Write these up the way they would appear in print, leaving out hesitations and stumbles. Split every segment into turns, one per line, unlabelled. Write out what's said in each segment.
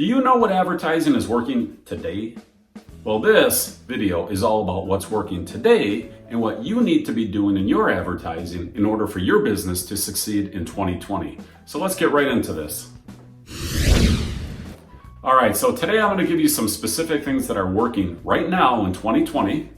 Do you know what advertising is working today? Well, this video is all about what's working today and what you need to be doing in your advertising in order for your business to succeed in 2020. So let's get right into this. All right, so today I'm going to give you some specific things that are working right now in 2020.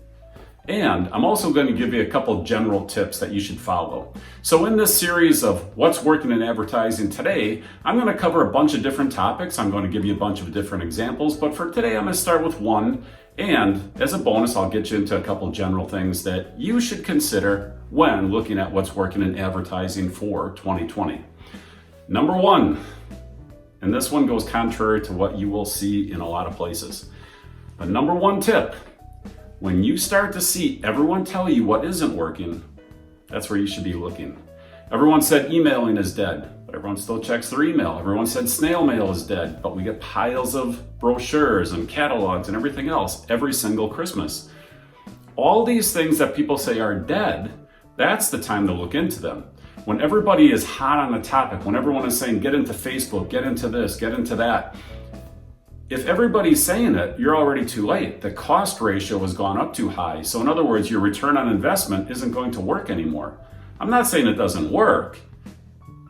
And I'm also going to give you a couple general tips that you should follow. So in this series of what's working in advertising today, I'm going to cover a bunch of different topics. I'm going to give you a bunch of different examples, but for today I'm going to start with one. And as a bonus, I'll get you into a couple general things that you should consider when looking at what's working in advertising for 2020. Number one, and this one goes contrary to what you will see in a lot of places. The number one tip: when you start to see everyone tell you what isn't working, that's where you should be looking. Everyone said emailing is dead, but everyone still checks their email. Everyone said snail mail is dead, but we get piles of brochures and catalogs and everything else every single Christmas. All these things that people say are dead, that's the time to look into them. When everybody is hot on a topic, when everyone is saying get into Facebook, get into this, get into that, if everybody's saying it, you're already too late. The cost ratio has gone up too high. So in other words, your return on investment isn't going to work anymore. I'm not saying it doesn't work,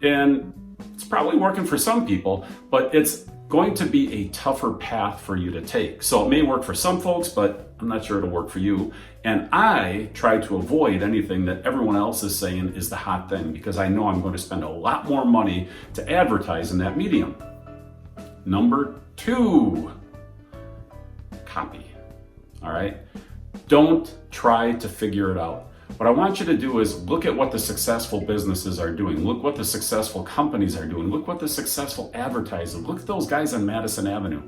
and it's probably working for some people, but it's going to be a tougher path for you to take. So it may work for some folks, but I'm not sure it'll work for you. And I try to avoid anything that everyone else is saying is the hot thing, because I know I'm going to spend a lot more money to advertise in that medium. Number two, copy. All right? Don't try to figure it out. What I want you to do is look at what the successful businesses are doing. Look what the successful companies are doing. Look what the successful advertisers. Look at those guys on Madison Avenue.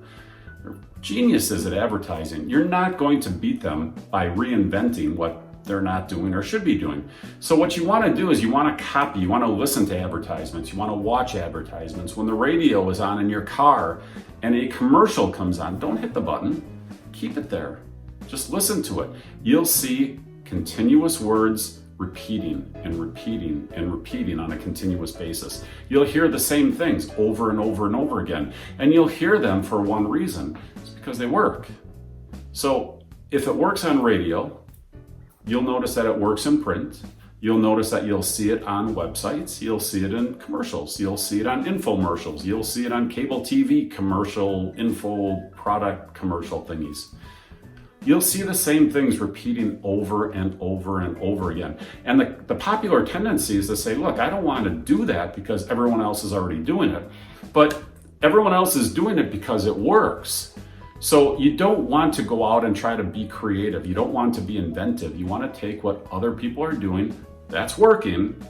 They're geniuses at advertising. You're not going to beat them by reinventing what they're not doing or should be doing. So what you want to do is you want to copy, you want to listen to advertisements, you want to watch advertisements. When the radio is on in your car and a commercial comes on, don't hit the button, keep it there. Just listen to it. You'll see continuous words repeating and repeating and repeating on a continuous basis. You'll hear the same things over and over and over again, and you'll hear them for one reason. It's because they work. So if it works on radio, you'll notice that it works in print. You'll notice that you'll see it on websites. You'll see it in commercials. You'll see it on infomercials. You'll see it on cable TV commercial, info, product commercial thingies. You'll see the same things repeating over and over and over again. And the popular tendency is to say, look, I don't want to do that because everyone else is already doing it. But everyone else is doing it because it works. So you don't want to go out and try to be creative. You don't want to be inventive. You want to take what other people are doing that's working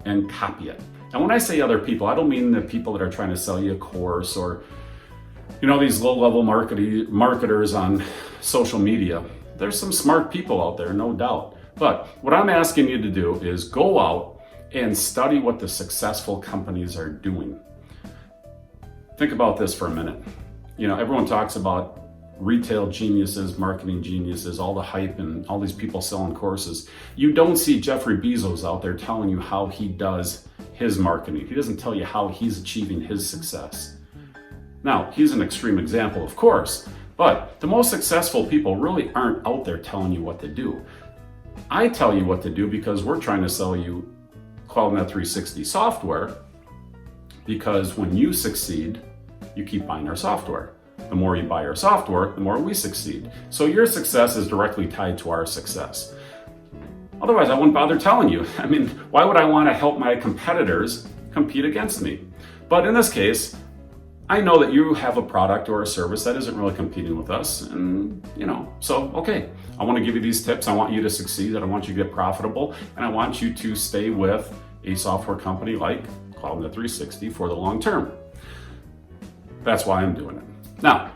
and copy it. And when I say other people, I don't mean the people that are trying to sell you a course or, you know, these low-level marketers on social media. There's some smart people out there, no doubt. But what I'm asking you to do is go out and study what the successful companies are doing. Think about this for a minute. You know, everyone talks about retail geniuses, marketing geniuses, all the hype and all these people selling courses. You don't see Jeffrey Bezos out there telling you how he does his marketing. He doesn't tell you how he's achieving his success. Now, he's an extreme example, of course, but the most successful people really aren't out there telling you what to do. I tell you what to do because we're trying to sell you CloudNet 360 software, because when you succeed, you keep buying our software. The more you buy our software, the more we succeed. So your success is directly tied to our success. Otherwise, I wouldn't bother telling you. I mean, why would I want to help my competitors compete against me? But in this case, I know that you have a product or a service that isn't really competing with us. And, you know, so, okay, I want to give you these tips. I want you to succeed, and I want you to get profitable, and I want you to stay with a software company like CloudNet 360 for the long term. That's why I'm doing it. Now,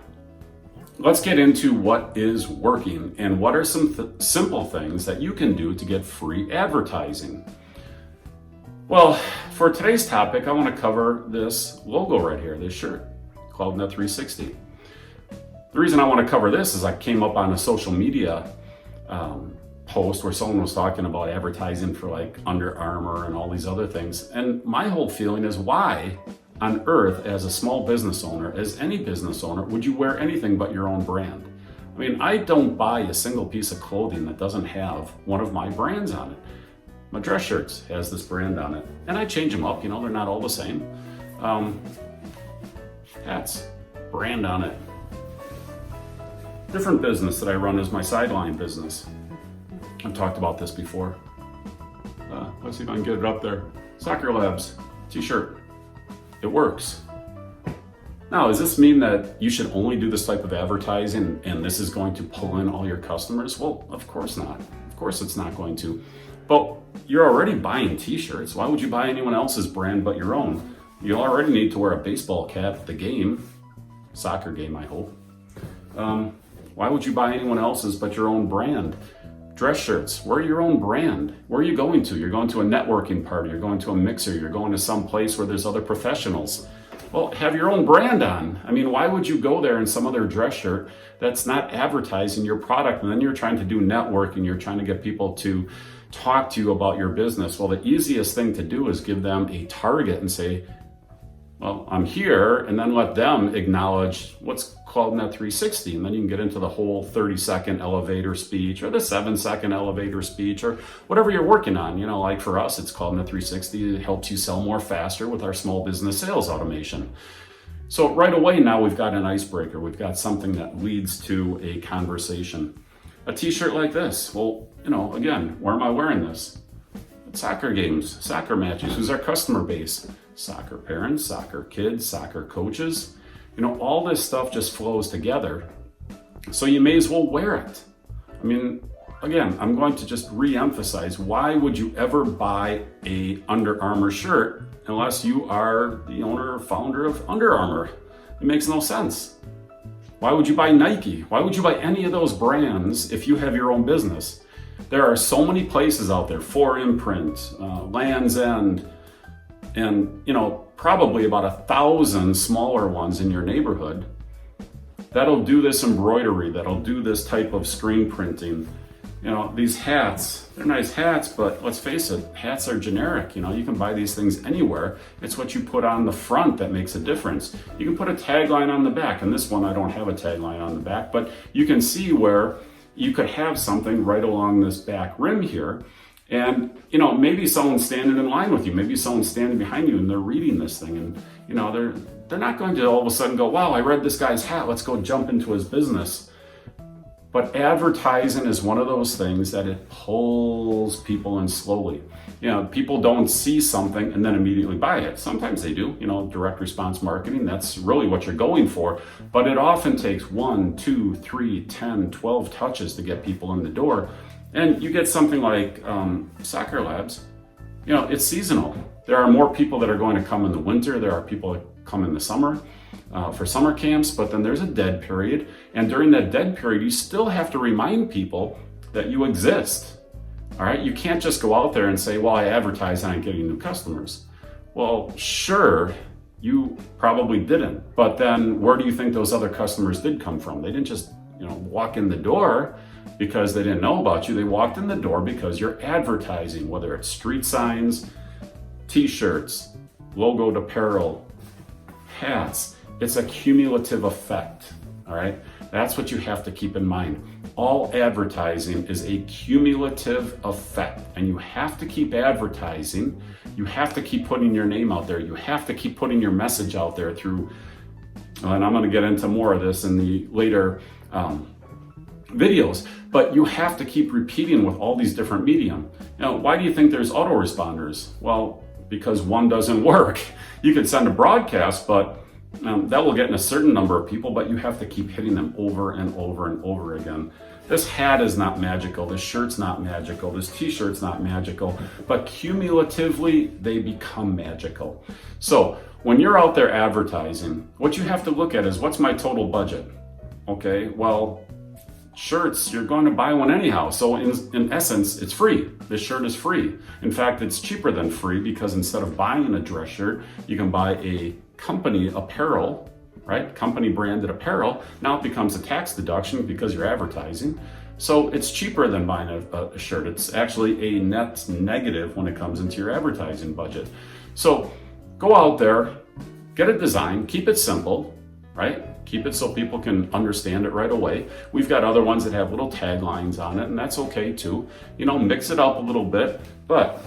let's get into what is working and what are some simple things that you can do to get free advertising. Well, for today's topic, I want to cover this logo right here, this shirt, CloudNet 360. The reason I want to cover this is I came up on a social media post where someone was talking about advertising for like Under Armour and all these other things. And my whole feeling is, why on earth as a small business owner, as any business owner, would you wear anything but your own brand? I mean, I don't buy a single piece of clothing that doesn't have one of my brands on it. My dress shirts has this brand on it, and I change them up, they're not all the same. Hats, brand on it. Different business that I run is my sideline business. I've talked about this before. Let's see if I can get it up there. Soccer Labs t-shirt. It works. Now, does this mean that you should only do this type of advertising and this is going to pull in all your customers? Well, of course not. Of course it's not going to. But you're already buying t-shirts. Why would you buy anyone else's brand but your own? You already need to wear a baseball cap at the game. Soccer game, I hope. Why would you buy anyone else's but your own brand? Dress shirts, wear your own brand. Where are you going to? You're going to a networking party, you're going to a mixer, you're going to some place where there's other professionals. Well, have your own brand on. I mean, why would you go there in some other dress shirt that's not advertising your product? And then you're trying to do networking, you're trying to get people to talk to you about your business. Well, the easiest thing to do is give them a target and say, well, I'm here, and then let them acknowledge what's called Net 360. And then you can get into the whole 30-second elevator speech or the 7-second elevator speech or whatever you're working on. Like for us, it's called Net 360. It helps you sell more faster with our small business sales automation. So right away now we've got an icebreaker. We've got something that leads to a conversation. A t-shirt like this. Well, again, where am I wearing this? At soccer games, soccer matches. Who's our customer base? Soccer parents, soccer kids, soccer coaches. All this stuff just flows together. So you may as well wear it. I mean, again, I'm going to just re-emphasize, why would you ever buy a Under Armour shirt unless you are the owner or founder of Under Armour? It makes no sense. Why would you buy Nike? Why would you buy any of those brands if you have your own business? There are so many places out there, 4imprint, Land's End, and probably about 1,000 smaller ones in your neighborhood that'll do this embroidery, that'll do this type of screen printing. These hats, they're nice hats, but let's face it, hats are generic. You can buy these things anywhere. It's what you put on the front that makes a difference. You can put a tagline on the back, and this one I don't have a tagline on the back, but you can see where you could have something right along this back rim here. And, maybe someone's standing in line with you. Maybe someone's standing behind you and they're reading this thing. And, they're not going to all of a sudden go, wow, I read this guy's hat. Let's go jump into his business. But advertising is one of those things that it pulls people in slowly. People don't see something and then immediately buy it. Sometimes they do, direct response marketing. That's really what you're going for. But it often takes 1, 2, 3, 10, 12 touches to get people in the door. And you get something like Soccer Labs, it's seasonal. There are more people that are going to come in the winter. There are people that come in the summer for summer camps, but then there's a dead period. And during that dead period, you still have to remind people that you exist. All right, you can't just go out there and say, well, I advertise and I'm getting new customers. Well, sure, you probably didn't. But then where do you think those other customers did come from? They didn't just, walk in the door because they didn't know about you. They walked in the door because you're advertising, whether it's street signs, t-shirts, logoed apparel, hats. It's a cumulative effect, all right? That's what you have to keep in mind. All advertising is a cumulative effect, and you have to keep advertising. You have to keep putting your name out there. You have to keep putting your message out there through, and I'm gonna get into more of this in the later videos, but you have to keep repeating with all these different medium. Why do you think there's autoresponders? Well, because one doesn't work. You could send a broadcast, but that will get in a certain number of people, but you have to keep hitting them over and over and over again. This hat is not magical. This shirt's not magical. This t-shirt's not magical, but cumulatively they become magical. So when you're out there advertising, what you have to look at is, what's my total budget? Okay, well, shirts, you're going to buy one anyhow. So in essence, it's free. This shirt is free. In fact, it's cheaper than free, because instead of buying a dress shirt, you can buy a company apparel, right? Company branded apparel. Now it becomes a tax deduction because you're advertising. So it's cheaper than buying a shirt. It's actually a net negative when it comes into your advertising budget. So go out there, get a design, keep it simple, right? Keep it so people can understand it right away. We've got other ones that have little taglines on it, and that's okay too. You know, mix it up a little bit, but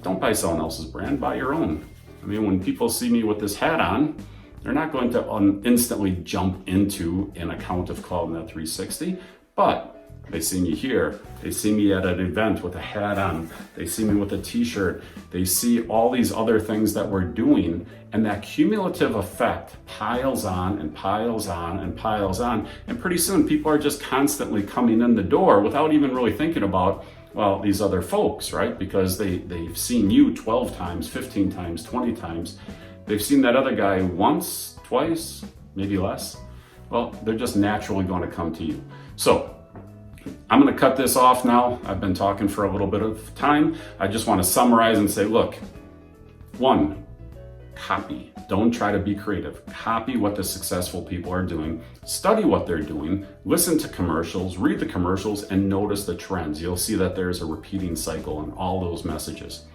don't buy someone else's brand, buy your own. I mean, when people see me with this hat on, they're not going to instantly jump into an account of CloudNet 360, but they see me here, they see me at an event with a hat on, they see me with a t-shirt, they see all these other things that we're doing, and that cumulative effect piles on and piles on and piles on, and pretty soon people are just constantly coming in the door without even really thinking about, well, these other folks, right? Because they've seen you 12 times, 15 times, 20 times. They've seen that other guy once, twice, maybe less. Well, they're just naturally going to come to you. So I'm going to cut this off now. I've been talking for a little bit of time. I just want to summarize and say, look, 1, copy. Don't try to be creative. Copy what the successful people are doing. Study what they're doing. Listen to commercials, read the commercials, and notice the trends. You'll see that there's a repeating cycle in all those messages.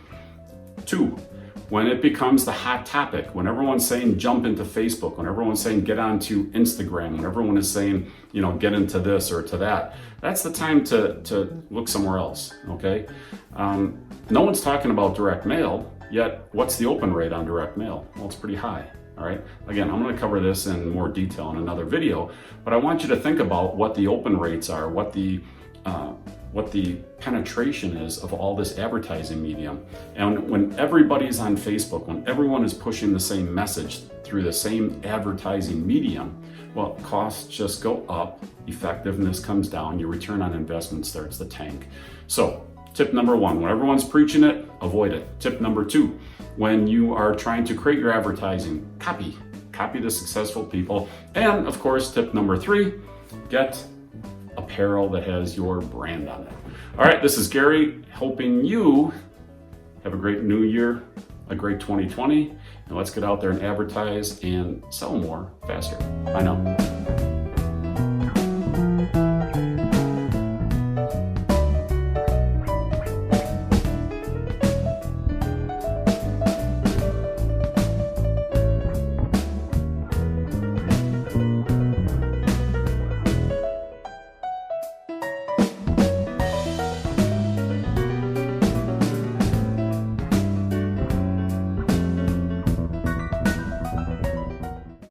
2, when it becomes the hot topic, when everyone's saying jump into Facebook, when everyone's saying get onto Instagram, when everyone is saying, you know, get into this or to that, that's the time to look somewhere else, okay? No one's talking about direct mail, yet what's the open rate on direct mail? Well, it's pretty high, all right? Again, I'm gonna cover this in more detail in another video, but I want you to think about what the open rates are, what the penetration is of all this advertising medium. And when everybody's on Facebook, when everyone is pushing the same message through the same advertising medium, well, costs just go up, effectiveness comes down, your return on investment starts to tank. So tip number 1, when everyone's preaching it, avoid it. Tip number 2, when you are trying to create your advertising, copy the successful people. And of course, tip number 3, get apparel that has your brand on it. All right, this is Gary, hoping you have a great new year, a great 2020, and let's get out there and advertise and sell more faster. Bye now.